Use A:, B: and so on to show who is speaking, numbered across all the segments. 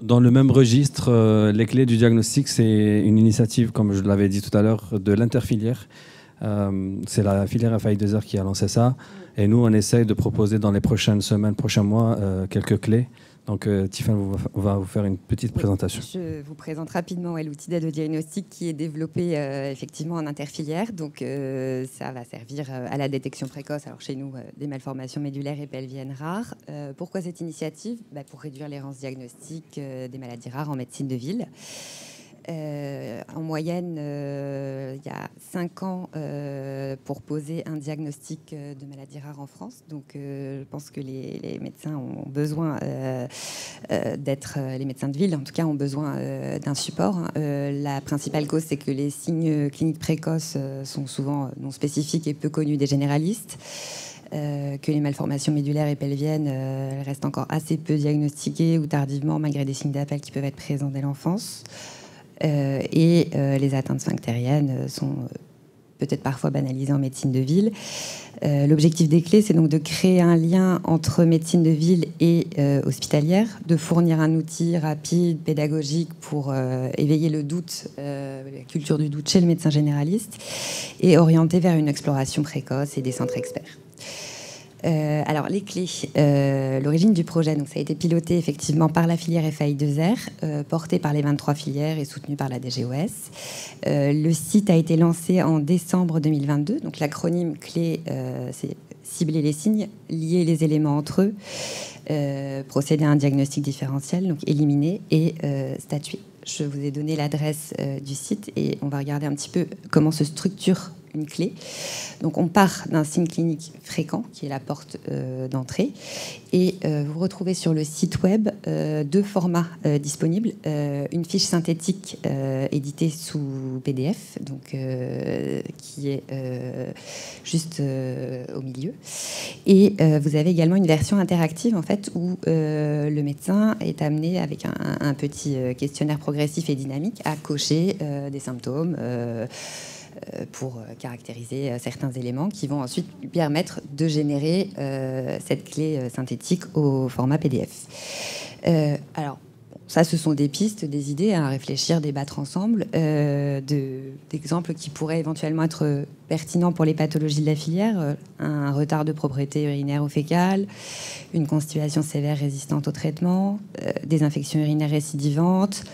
A: Dans le même registre, les clés du diagnostic, c'est une initiative, comme je l'avais dit tout à l'heure, de l'interfilière. C'est la filière FAI2R qui a lancé ça. Et nous, on essaye de proposer dans les prochaines semaines, prochains mois, quelques clés. Donc, Tiffany va vous faire une petite présentation.
B: Je vous présente rapidement l'outil d'aide au diagnostic qui est développé effectivement en interfilière. Donc, ça va servir à la détection précoce, alors chez nous, des malformations médulaires et pelviennes rares. Pourquoi cette initiative? Pour réduire l'errance diagnostique des maladies rares en médecine de ville. En moyenne, il y a 5 ans pour poser un diagnostic de maladie rare en France. Donc, je pense que les médecins ont besoin d'être, les médecins de ville, en tout cas, ont besoin d'un support. La principale cause, c'est que les signes cliniques précoces sont souvent non spécifiques et peu connus des généralistes. Que les malformations médulaires et pelviennes restent encore assez peu diagnostiquées ou tardivement, malgré des signes d'appel qui peuvent être présents dès l'enfance. Et les atteintes sphinctériennes sont peut-être parfois banalisées en médecine de ville. L'objectif des clés, c'est donc de créer un lien entre médecine de ville et hospitalière, de fournir un outil rapide, pédagogique pour éveiller le doute, la culture du doute chez le médecin généraliste et orienter vers une exploration précoce et des centres experts. Alors, les clés. L'origine du projet, donc, ça a été piloté effectivement par la filière FAI2R, portée par les 23 filières et soutenue par la DGOS. Le site a été lancé en décembre 2022. Donc, l'acronyme clé, c'est cibler les signes, lier les éléments entre eux, procéder à un diagnostic différentiel, donc éliminer et statuer. Je vous ai donné l'adresse du site et on va regarder un petit peu comment se structure une clé. Donc on part d'un signe clinique fréquent qui est la porte d'entrée et vous retrouvez sur le site web 2 formats disponibles. Une fiche synthétique éditée sous PDF, donc, qui est juste au milieu. Et vous avez également une version interactive en fait où le médecin est amené avec un petit questionnaire progressif et dynamique à cocher des symptômes pour caractériser certains éléments qui vont ensuite lui permettre de générer cette clé synthétique au format PDF. Alors, ça, ce sont des pistes, des idées à réfléchir, débattre ensemble, d'exemples qui pourraient éventuellement être pertinents pour les pathologies de la filière, un retard de propreté urinaire ou fécale, une constipation sévère résistante au traitement, des infections urinaires récidivantes,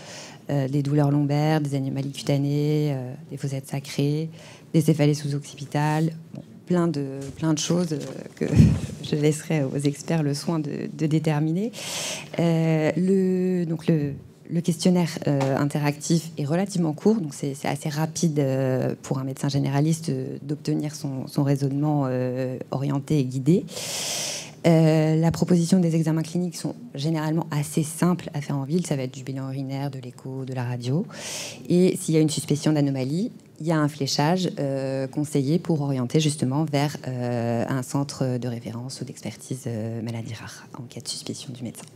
B: des douleurs lombaires, des anomalies cutanées, des fossettes sacrées, des céphalées sous-occipitales, bon, plein de choses que je laisserai aux experts le soin de déterminer. Le questionnaire interactif est relativement court, donc c'est assez rapide pour un médecin généraliste d'obtenir son raisonnement orienté et guidé. La proposition des examens cliniques sont généralement assez simples à faire en ville. Ça va être du bilan urinaire, de l'écho, de la radio. Et s'il y a une suspicion d'anomalie, il y a un fléchage conseillé pour orienter justement vers un centre de référence ou d'expertise maladie rare en cas de suspicion du médecin.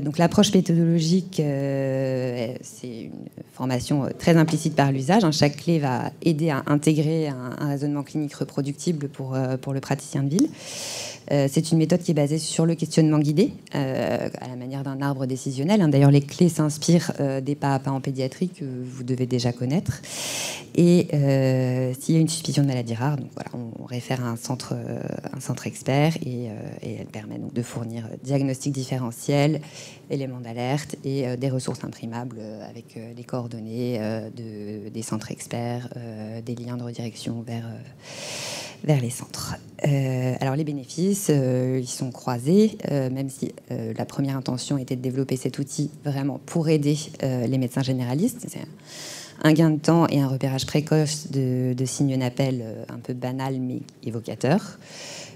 B: Donc l'approche méthodologique, c'est une formation très implicite par l'usage. Chaque clé va aider à intégrer un raisonnement clinique reproductible pour le praticien de ville. C'est une méthode qui est basée sur le questionnement guidé, à la manière d'un arbre décisionnel. D'ailleurs, les clés s'inspirent des pas à pas en pédiatrie que vous devez déjà connaître. Et s'il y a une suspicion de maladie rare, donc voilà, on réfère à un centre expert et elle permet donc de fournir diagnostic différentiel, éléments d'alerte et des ressources imprimables avec les coordonnées des centres experts, des liens de redirection vers les centres. Alors les bénéfices, ils sont croisés, même si la première intention était de développer cet outil vraiment pour aider les médecins généralistes. C'est un gain de temps et un repérage précoce de signes d'appel un peu banal mais évocateur.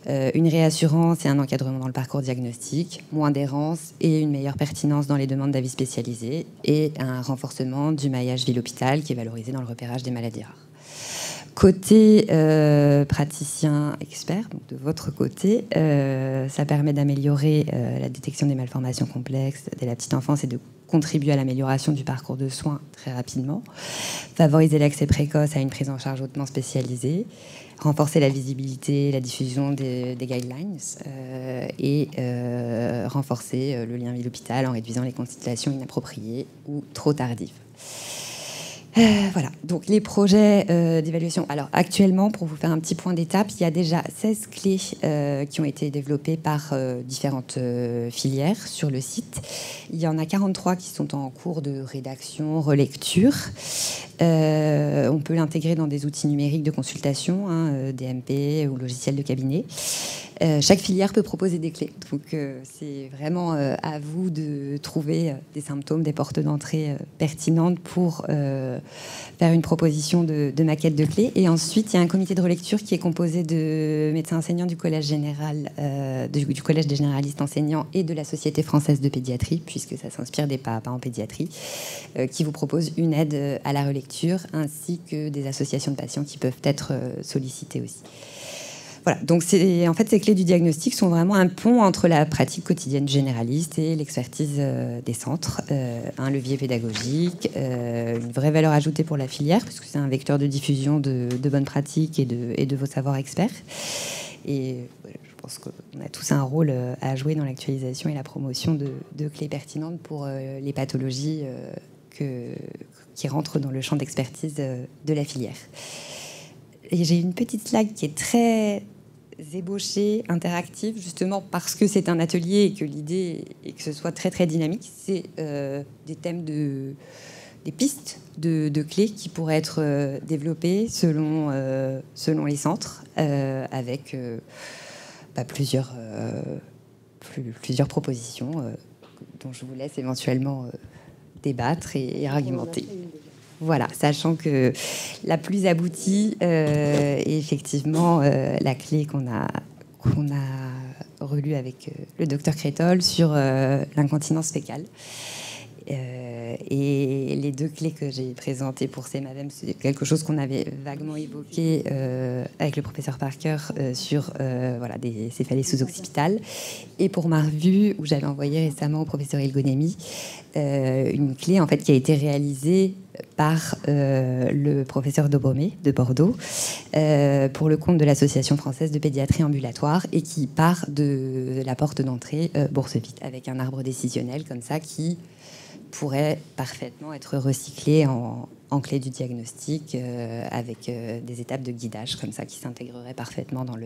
B: Une réassurance et un encadrement dans le parcours diagnostique, moins d'errance et une meilleure pertinence dans les demandes d'avis spécialisés et un renforcement du maillage ville-hôpital qui est valorisé dans le repérage des maladies rares. Côté praticien expert, donc de votre côté, ça permet d'améliorer la détection des malformations complexes dès la petite enfance et de contribuer à l'amélioration du parcours de soins très rapidement, favoriser l'accès précoce à une prise en charge hautement spécialisée, renforcer la visibilité, la diffusion des guidelines et renforcer le lien vie-l'hôpital en réduisant les consultations inappropriées ou trop tardives. Voilà, donc les projets d'évaluation. Alors actuellement, pour vous faire un petit point d'étape, il y a déjà 16 clés qui ont été développées par différentes filières sur le site. Il y en a 43 qui sont en cours de rédaction, relecture. On peut l'intégrer dans des outils numériques de consultation, DMP ou logiciels de cabinet. Chaque filière peut proposer des clés. Donc, c'est vraiment à vous de trouver des symptômes, des portes d'entrée pertinentes pour faire une proposition de maquette de clés. Et ensuite, il y a un comité de relecture qui est composé de médecins enseignants du collège général, du collège des généralistes enseignants et de la Société française de pédiatrie, puisque ça s'inspire des PAPA en pédiatrie, qui vous propose une aide à la relecture, ainsi que des associations de patients qui peuvent être sollicitées aussi. Voilà, donc en fait, ces clés du diagnostic sont vraiment un pont entre la pratique quotidienne généraliste et l'expertise des centres, un levier pédagogique, une vraie valeur ajoutée pour la filière, puisque c'est un vecteur de diffusion de bonnes pratiques et de vos savoirs experts. Et voilà, je pense qu'on a tous un rôle à jouer dans l'actualisation et la promotion de clés pertinentes pour les pathologies qui rentrent dans le champ d'expertise de la filière. Et j'ai une petite slide qui est très ébauchée, interactive, justement parce que c'est un atelier et que l'idée est que ce soit très très dynamique. C'est des thèmes des pistes de clés qui pourraient être développées selon les centres, avec plusieurs propositions dont je vous laisse éventuellement débattre et argumenter. Voilà, sachant que la plus aboutie est effectivement la clé qu'on a relue avec le docteur Crétol sur l'incontinence fécale. Et les deux clés que j'ai présentées pour CEMAVEM, c'est quelque chose qu'on avait vaguement évoqué avec le professeur Parker sur des céphalées sous-occipitales. Et pour ma revue, où j'avais envoyé récemment au professeur Ilgonemi, une clé en fait qui a été réalisée par le professeur Dobromé de Bordeaux pour le compte de l'Association française de pédiatrie ambulatoire et qui part de la porte d'entrée Bourse-Vite avec un arbre décisionnel comme ça qui pourrait parfaitement être recyclé en clé du diagnostic avec des étapes de guidage comme ça qui s'intégreraient parfaitement dans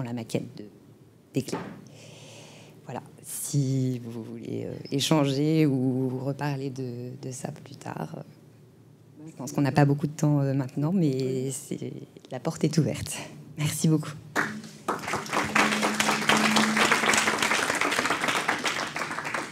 B: la maquette des clés. Voilà, si vous voulez échanger ou reparler de ça plus tard, je pense qu'on n'a pas beaucoup de temps maintenant, mais la porte est ouverte. Merci beaucoup.